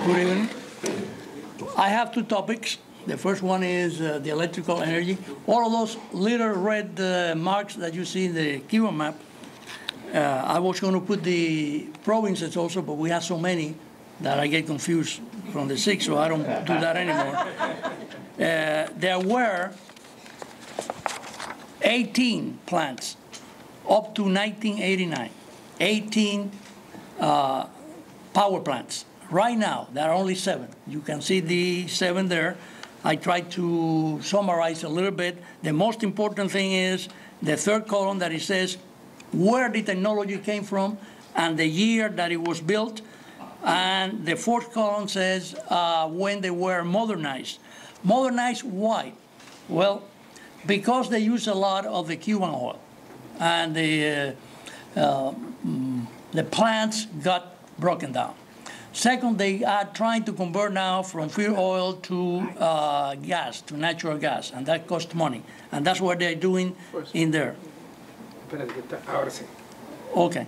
Good evening. I have two topics. The first one is the electrical energy. All of those little red marks that you see in the Cuba map, I was going to put the provinces also, but we have so many that I get confused from the 6, so I don't do that anymore. There were 18 plants up to 1989, 18 power plants. Right now, there are only 7. You can see the 7 there. I tried to summarize a little bit. The most important thing is the third column that it says where the technology came from and the year that it was built. And the fourth column says when they were modernized. Modernized why? Well, because they use a lot of the Cuban oil. And the plants got broken down. Second, they are trying to convert now from fuel oil to gas, to natural gas, and that costs money. And that's what they're doing in there. Okay.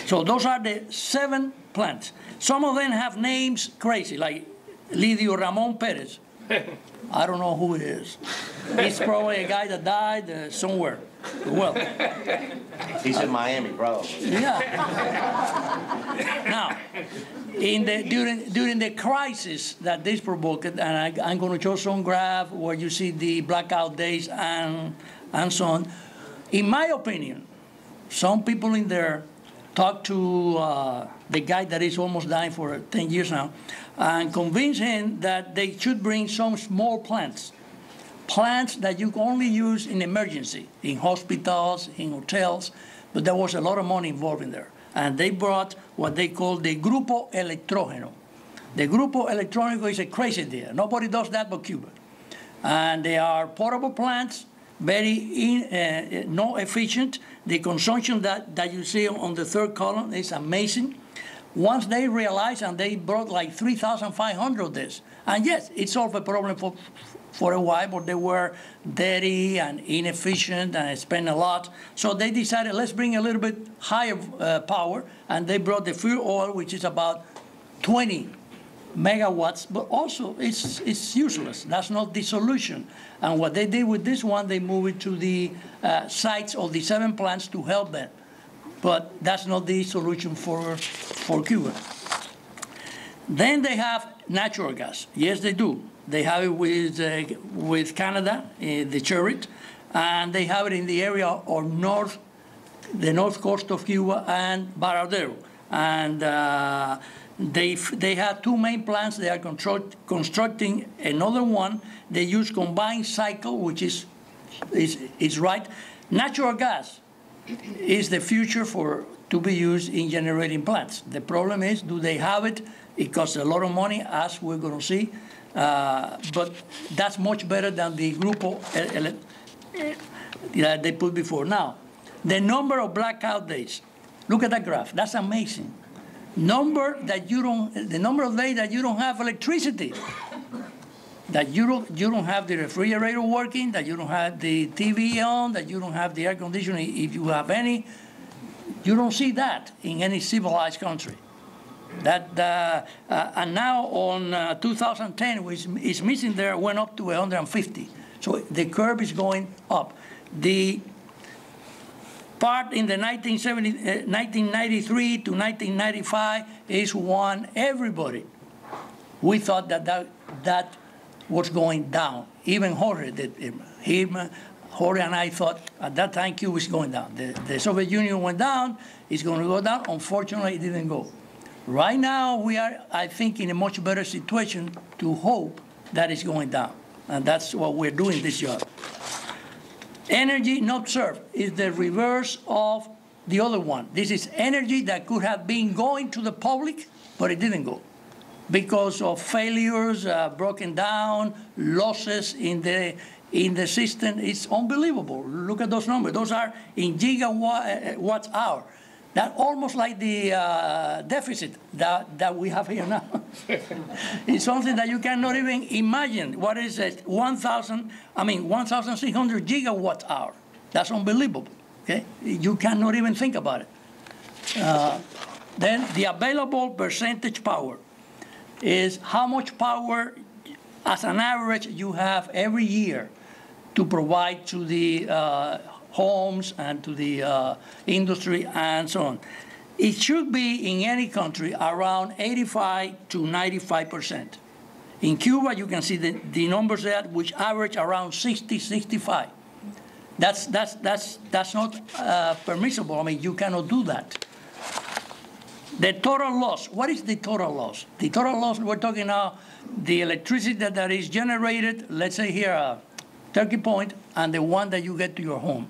So those are the 7 plants. Some of them have names crazy, like Lidio Ramon Perez. I don't know who it is. He's probably a guy that died somewhere. Well, he's in Miami, probably. Yeah. Now, during the crisis that this provoked, and I'm going to show some graph where you see the blackout days and so on. In my opinion, some people in there talked to the guy that is almost dying for 10 years now, and convinced him that they should bring some small plants that you can only use in emergency, in hospitals, in hotels, but there was a lot of money involved in there. And they brought what they call the Grupo Electrógeno. The Grupo Electrógeno is a crazy idea. Nobody does that but Cuba. And they are portable plants, very no efficient. The consumption that you see on the third column is amazing. Once they realized, and they brought like 3,500 of this. And yes, it solved a problem for a while, but they were dirty and inefficient and spent a lot. So they decided, let's bring a little bit higher power, and they brought the fuel oil, which is about 20 megawatts, but also it's useless. That's not the solution. And what they did with this one, they moved it to the sites of the 7 plants to help them. But that's not the solution for Cuba. Then they have natural gas. Yes, they do. They have it with Canada, the Chariot, and they have it in the area of the north coast of Cuba and Varadero. And they have 2 main plants. They are constructing another one. They use combined cycle, which is right. Natural gas is the future to be used in generating plants. The problem is, do they have it? It costs a lot of money, as we're going to see. But that's much better than the Grupo that they put before. Now, the number of blackout days. Look at that graph. That's amazing. The number of days that you don't have electricity, that you don't have the refrigerator working, that you don't have the TV on, that you don't have the air conditioning, if you have any. You don't see that in any civilized country. And now on 2010, which is missing there, went up to 150. So the curve is going up. The part in the 1993 to 1995 is one everybody. We thought that was going down. Even Jorge did. Jorge and I thought at that time Cuba was going down. The Soviet Union went down. It's going to go down. Unfortunately, it didn't go. Right now, we are, I think, in a much better situation to hope that it's going down. And that's what we're doing this job. Energy not served is the reverse of the other one. This is energy that could have been going to the public, but it didn't go because of failures, broken down, losses in the system. It's unbelievable. Look at those numbers. Those are in gigawatts hour. That's almost like the deficit that we have here now. It's something that you cannot even imagine. What is it? 1,600 gigawatt hour. That's unbelievable. Okay, you cannot even think about it. Then the available percentage power. is how much power, as an average, you have every year to provide to the homes and to the industry and so on. It should be in any country around 85 to 95%. In Cuba, you can see the numbers there, which average around 60, 65. That's not permissible. I mean, you cannot do that. The total loss, what is the total loss? The total loss, we're talking now, the electricity that is generated, let's say here, Turkey Point, and the one that you get to your home.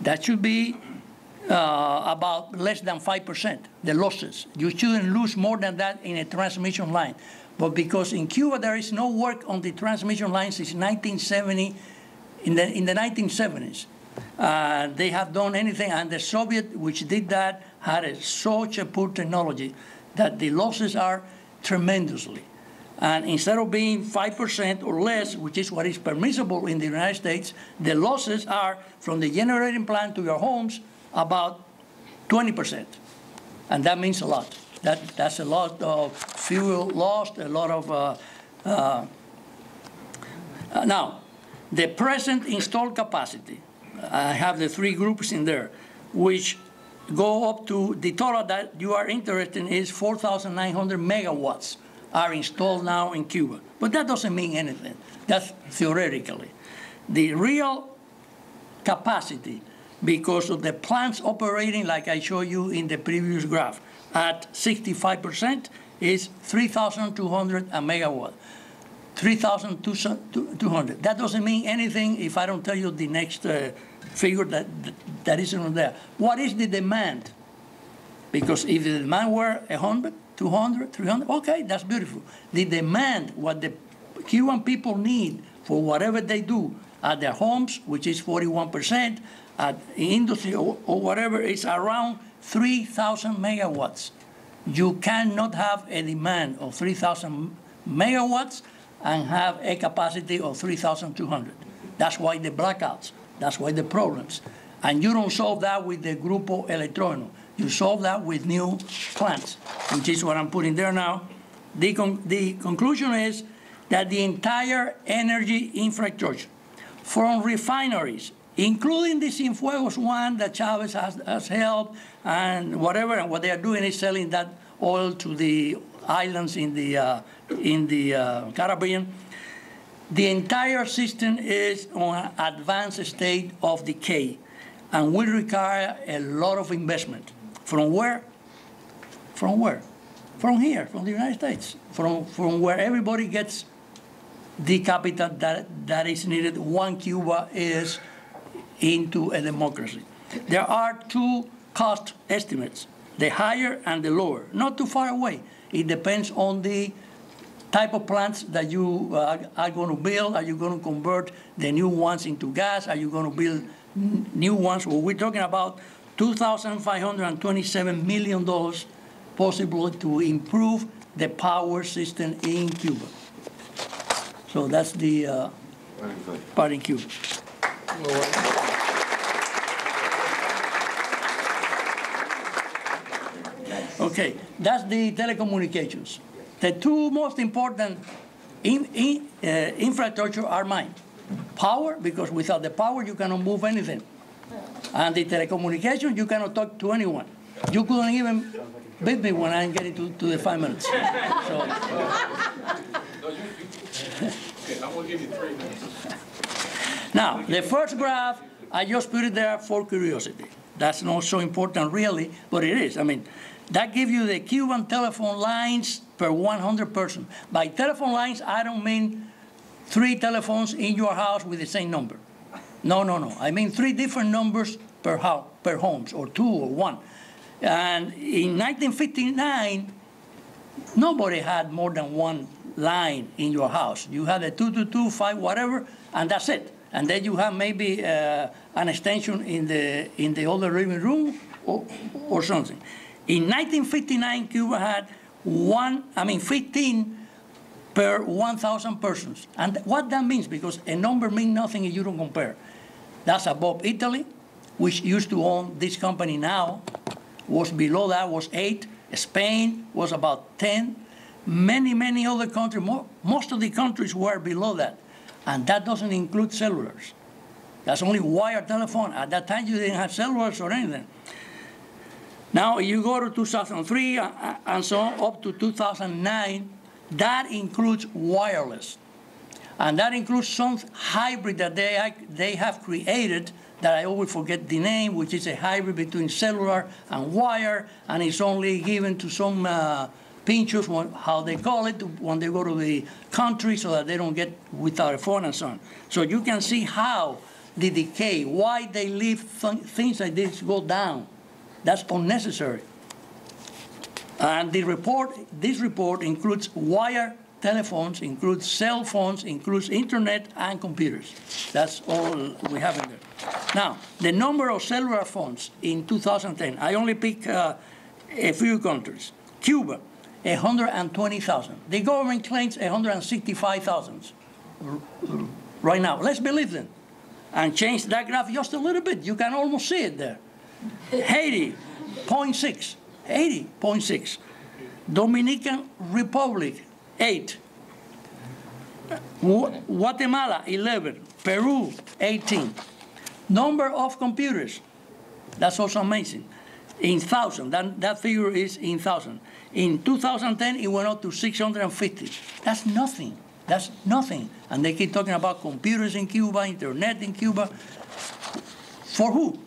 That should be about less than 5%, the losses. You shouldn't lose more than that in a transmission line. But because in Cuba there is no work on the transmission lines since 1970, in the 1970s. They have done anything, and the Soviet, which did that, had such a poor technology that the losses are tremendously. And instead of being 5% or less, which is what is permissible in the United States, the losses are from the generating plant to your homes about 20%. And that means a lot. That's a lot of fuel lost, a lot of... now, the present installed capacity, I have the three groups in there, which go up to the total that you are interested in is 4,900 megawatts are installed now in Cuba. But that doesn't mean anything. That's theoretically. The real capacity, because of the plants operating, like I showed you in the previous graph, at 65% is 3,200 a megawatt. 3,200. That doesn't mean anything if I don't tell you the next figure that isn't there. What is the demand? Because if the demand were 100, 200, 300, okay, that's beautiful. The demand, what the Cuban people need for whatever they do at their homes, which is 41%, at industry or whatever, is around 3,000 megawatts. You cannot have a demand of 3,000 megawatts and have a capacity of 3,200. That's why the blackouts. That's why the problems. And you don't solve that with the Grupo Electrógeno. You solve that with new plants, which is what I'm putting there now. The conclusion is that the entire energy infrastructure, from refineries, including the Cienfuegos one that Chavez has helped, and whatever, and what they are doing is selling that oil to the islands in the Caribbean. The entire system is on an advanced state of decay and will require a lot of investment. From where? From where? From here, from the United States, from where everybody gets the capital that is needed. One Cuba is into a democracy. There are two cost estimates, the higher and the lower, not too far away. It depends on the type of plants that you are going to build. Are you going to convert the new ones into gas? Are you going to build new ones? Well, we're talking about $2,527 million possible to improve the power system in Cuba. So that's the part in Cuba. Okay, that's the telecommunications. The two most important infrastructure are mine. Power, because without the power you cannot move anything. And the telecommunications, you cannot talk to anyone. You couldn't even beat me when I'm getting to the 5 minutes. So. I will give you 3 minutes. Now, the first graph, I just put it there for curiosity. That's not so important really, but it is. I mean, that gives you the Cuban telephone lines per 100 persons. By telephone lines, I don't mean 3 telephones in your house with the same number. No. I mean 3 different numbers per house, per homes, or 2 or 1. And in 1959, nobody had more than 1 line in your house. You had a 222, 5, whatever, and that's it. And then you have maybe an extension in the other living room or something. In 1959, Cuba had 15 per 1,000 persons. And what that means, because a number means nothing if you don't compare. That's above Italy, which used to own this company now, was below that, was 8. Spain was about 10. Many other countries, most of the countries were below that. And that doesn't include cellulars. That's only wired telephone. At that time, you didn't have cellulars or anything. Now, you go to 2003 and so on, up to 2009, that includes wireless. And that includes some hybrid that they have created that I always forget the name, which is a hybrid between cellular and wire, and it's only given to some pinchos, how they call it, when they go to the country so that they don't get without a phone and so on. So you can see how the decay, why they leave things like this go down. That's unnecessary. And this report includes wire telephones, includes cell phones, includes internet and computers. That's all we have in there. Now, the number of cellular phones in 2010, I only pick a few countries. Cuba, 120,000. The government claims 165,000 right now. Let's believe them. And change that graph just a little bit. You can almost see it there. Haiti, 0.6. 80.6. Dominican Republic, 8. Guatemala, 11. Peru, 18. Number of computers, that's also amazing. In 1,000, that figure is in 1,000. In 2010, it went up to 650. That's nothing. That's nothing. And they keep talking about computers in Cuba, internet in Cuba. For who?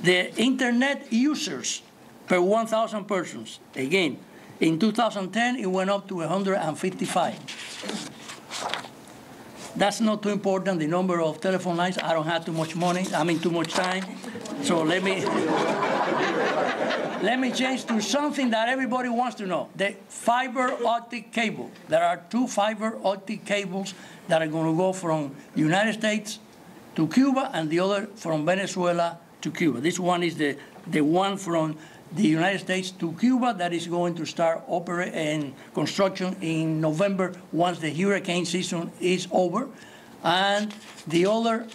The internet users per 1,000 persons. Again, in 2010, it went up to 155. That's not too important, the number of telephone lines. I don't have too much money, too much time. So let me change to something that everybody wants to know. The fiber optic cable. There are 2 fiber optic cables that are going to go from the United States to Cuba and the other from Venezuela to Cuba. This one is the one from the United States to Cuba that is going to start operating construction in November once the hurricane season is over. And the other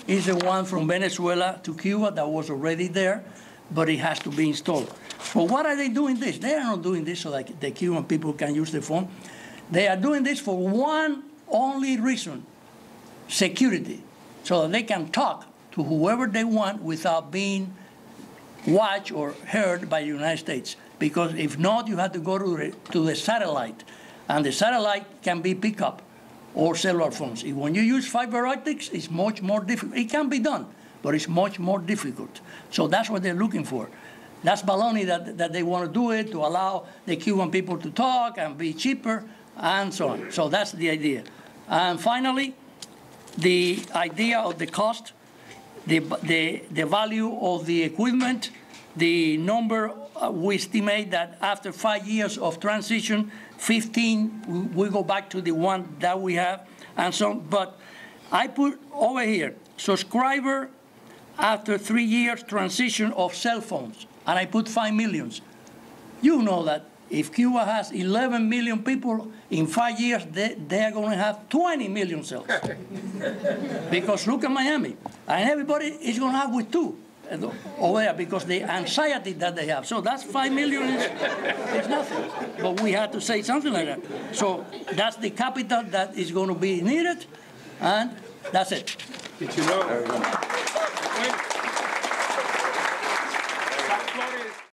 is the one from Venezuela to Cuba that was already there, but it has to be installed. But why are they doing this? They are not doing this so that the Cuban people can use the phone. They are doing this for one only reason: security, so that they can talk to whoever they want without being watched or heard by the United States. Because if not, you have to go to the satellite, and the satellite can be picked up, or cellular phones. When you use fiber optics, it's much more difficult. It can be done, but it's much more difficult. So that's what they're looking for. That's baloney that they want to do it to allow the Cuban people to talk and be cheaper and so on. So that's the idea. And finally, the idea of the cost, the value of the equipment, the number, we estimate that after 5 years of transition, 15, we go back to the one that we have, and so on. But I put over here, subscriber after 3 years transition of cell phones, and I put 5 million. You know that if Cuba has 11 million people, in 5 years, they are going to have 20 million cells. Because look at Miami, and everybody is going to have with 2 over there because the anxiety that they have. So that's 5 million is nothing. But we had to say something like that. So that's the capital that is going to be needed, and that's it. Did you know?